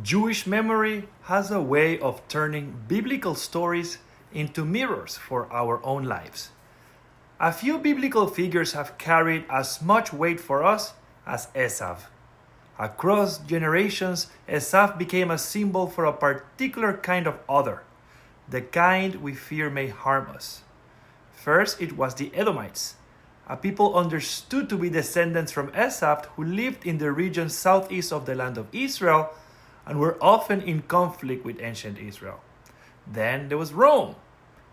Jewish memory has a way of turning biblical stories into mirrors for our own lives. A few biblical figures have carried as much weight for us as Esav. Across generations, Esav became a symbol for a particular kind of other, the kind we fear may harm us. First, it was the Edomites, a people understood to be descendants from Esav who lived in the region southeast of the land of Israel and were often in conflict with ancient Israel. Then there was Rome,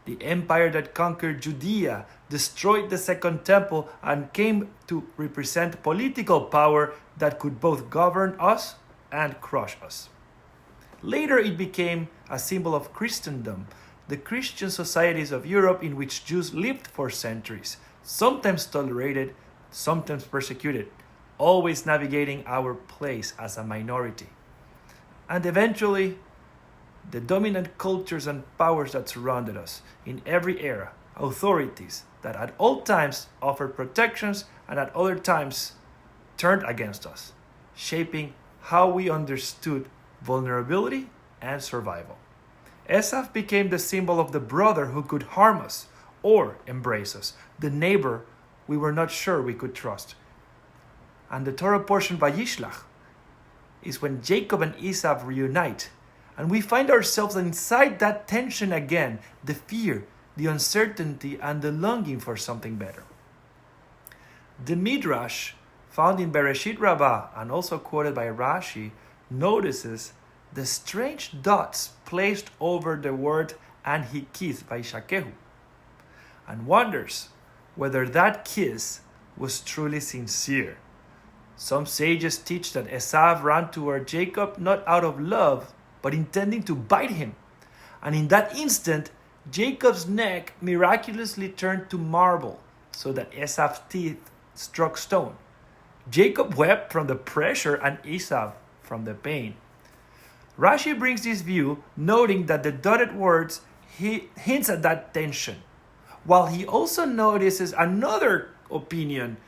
the empire that conquered Judea, destroyed the Second Temple, and came to represent political power that could both govern us and crush us. Later it became a symbol of Christendom, the Christian societies of Europe in which Jews lived for centuries, sometimes tolerated, sometimes persecuted, always navigating our place as a minority. And eventually, the dominant cultures and powers that surrounded us in every era, authorities that at all times offered protections and at other times turned against us, shaping how we understood vulnerability and survival. Esav became the symbol of the brother who could harm us or embrace us, the neighbor we were not sure we could trust. And the Torah portion Vayishlach is when Jacob and Esav reunite, and we find ourselves inside that tension again, the fear, the uncertainty, and the longing for something better. The Midrash, found in Bereshit Rabbah and also quoted by Rashi, notices the strange dots placed over the word "and he kissed" by Shakehu, and wonders whether that kiss was truly sincere. Some sages teach that Esav ran toward Jacob not out of love, but intending to bite him. And in that instant, Jacob's neck miraculously turned to marble, so that Esav's teeth struck stone. Jacob wept from the pressure and Esav from the pain. Rashi brings this view, noting that the dotted words hints at that tension, while he also notices another opinion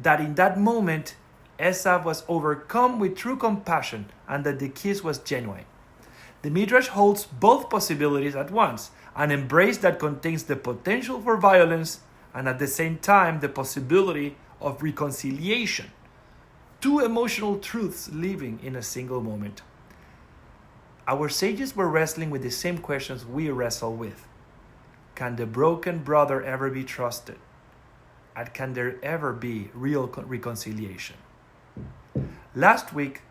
that in that moment, Esav was overcome with true compassion and that the kiss was genuine. The Midrash holds both possibilities at once, an embrace that contains the potential for violence and at the same time the possibility of reconciliation. Two emotional truths living in a single moment. Our sages were wrestling with the same questions we wrestle with. Can the broken brother ever be trusted? And can there ever be real reconciliation? Last week,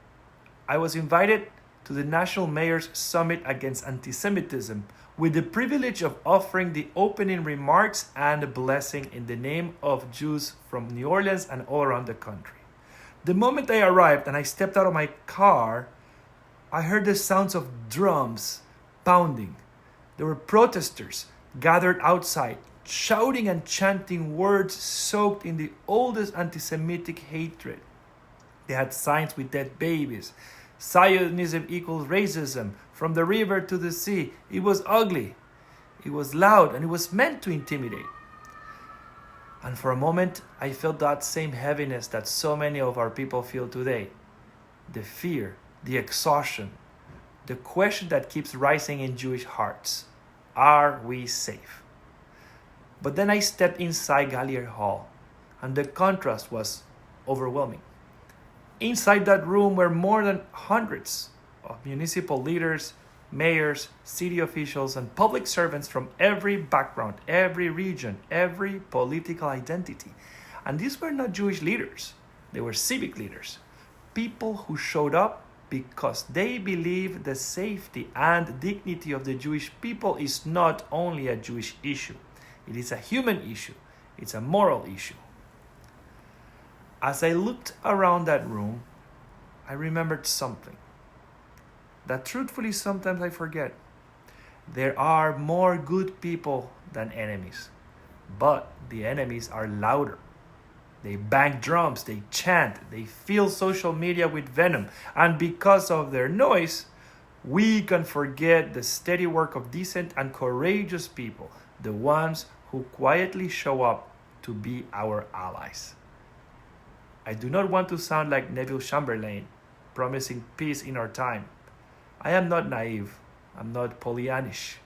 I was invited to the National Mayor's Summit Against Anti-Semitism with the privilege of offering the opening remarks and a blessing in the name of Jews from New Orleans and all around the country. The moment I arrived and I stepped out of my car, I heard the sounds of drums pounding. There were protesters gathered outside, shouting and chanting words soaked in the oldest anti-Semitic hatred. They had signs with dead babies. Zionism equals racism. From the river to the sea. It was ugly. It was loud, and it was meant to intimidate. And for a moment, I felt that same heaviness that so many of our people feel today. The fear, the exhaustion, the question that keeps rising in Jewish hearts. Are we safe? But then I stepped inside Gallier Hall, and the contrast was overwhelming. Inside that room were more than hundreds of municipal leaders, mayors, city officials, and public servants from every background, every region, every political identity. And these were not Jewish leaders. They were civic leaders. People who showed up because they believe the safety and dignity of the Jewish people is not only a Jewish issue. It is a human issue. It's a moral issue. As I looked around that room, I remembered something that truthfully sometimes I forget. There are more good people than enemies, but the enemies are louder. They bang drums, they chant, they fill social media with venom, and because of their noise, we can forget the steady work of decent and courageous people, the ones who quietly show up to be our allies. I do not want to sound like Neville Chamberlain, promising peace in our time, I am not naive. I'm not Pollyannish.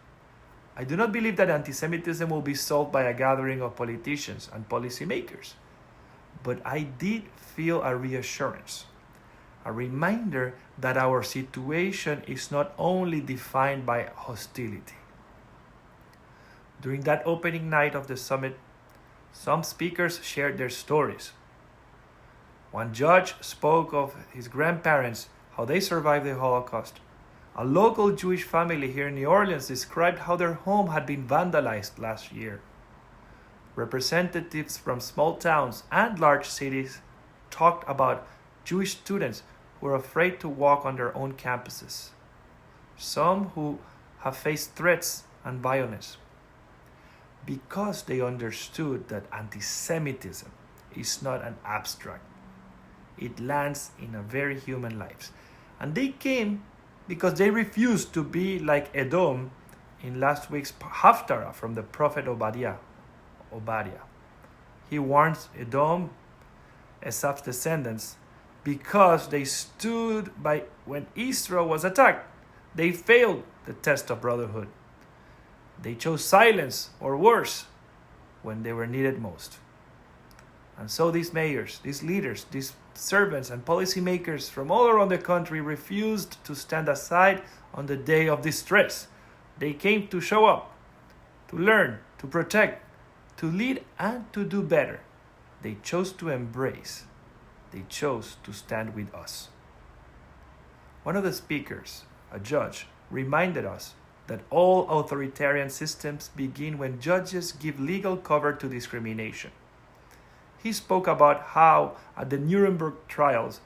I do not believe that anti-Semitism will be solved by a gathering of politicians and policymakers. But I did feel a reassurance, a reminder that our situation is not only defined by hostility. During that opening night of the summit, some speakers shared their stories. One judge spoke of his grandparents, how they survived the Holocaust. A local Jewish family here in New Orleans described how their home had been vandalized last year. Representatives from small towns and large cities talked about Jewish students who are afraid to walk on their own campuses. Some who have faced threats and violence because they understood that anti-Semitism is not an abstract. It lands in a very human lives. And they came because they refused to be like Edom in last week's Haftarah from the prophet Obadiah. He warns Edom, Esav's descendants, because they stood by when Israel was attacked. They failed the test of brotherhood. They chose silence or worse when they were needed most. And so these mayors, these leaders, these servants and policymakers from all around the country refused to stand aside on the day of distress. They came to show up, to learn, to protect, to lead and to do better. They chose to embrace. They chose to stand with us. One of the speakers, a judge, reminded us that all authoritarian systems begin when judges give legal cover to discrimination. He spoke about how, at the Nuremberg trials,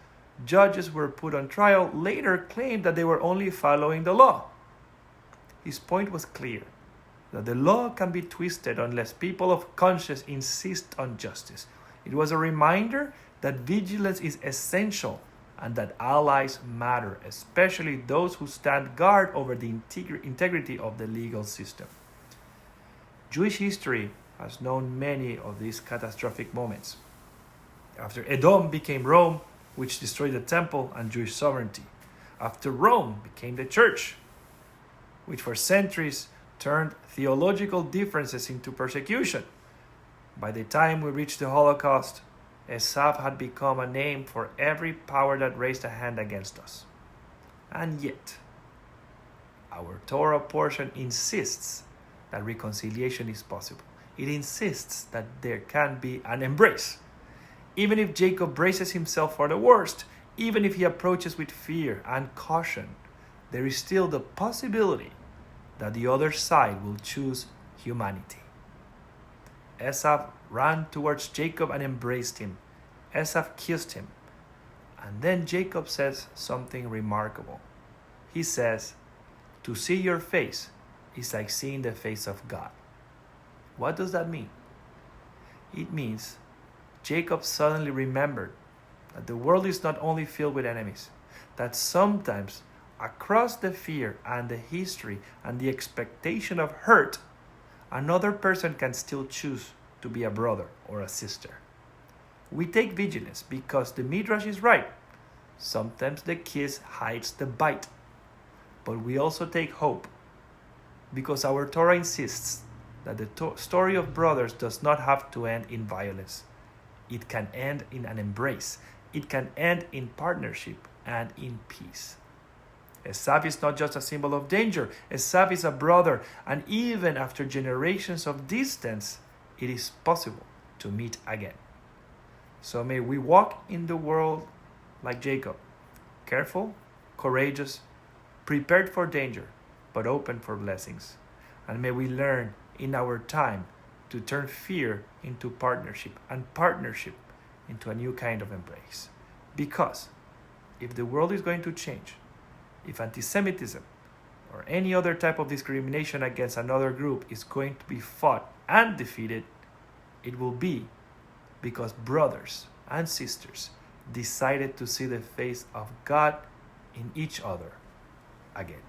judges who were put on trial later claimed that they were only following the law. His point was clear, that the law can be twisted unless people of conscience insist on justice. It was a reminder that vigilance is essential and that allies matter, especially those who stand guard over the integrity of the legal system. Jewish history has known many of these catastrophic moments. After Edom became Rome, which destroyed the temple and Jewish sovereignty. After Rome became the church, which for centuries turned theological differences into persecution. By the time we reached the Holocaust, Esav had become a name for every power that raised a hand against us. And yet, our Torah portion insists that reconciliation is possible. It insists that there can be an embrace. Even if Jacob braces himself for the worst, even if he approaches with fear and caution, there is still the possibility that the other side will choose humanity. Esav ran towards Jacob and embraced him. Esav kissed him. And then Jacob says something remarkable. He says, "To see your face is like seeing the face of God." What does that mean? It means Jacob suddenly remembered that the world is not only filled with enemies, that sometimes across the fear and the history and the expectation of hurt, another person can still choose to be a brother or a sister. We take vigilance because the Midrash is right. Sometimes the kiss hides the bite. But we also take hope because our Torah insists that the story of brothers does not have to end in violence. It can end in an embrace. It can end in partnership and in peace. Esav is not just a symbol of danger. Esav is a brother, and even after generations of distance, it is possible to meet again. So may we walk in the world like Jacob, careful, courageous, prepared for danger, but open for blessings. And may we learn in our time to turn fear into partnership and partnership into a new kind of embrace. Because if the world is going to change, if anti-Semitism or any other type of discrimination against another group is going to be fought and defeated, it will be because brothers and sisters decided to see the face of God in each other again.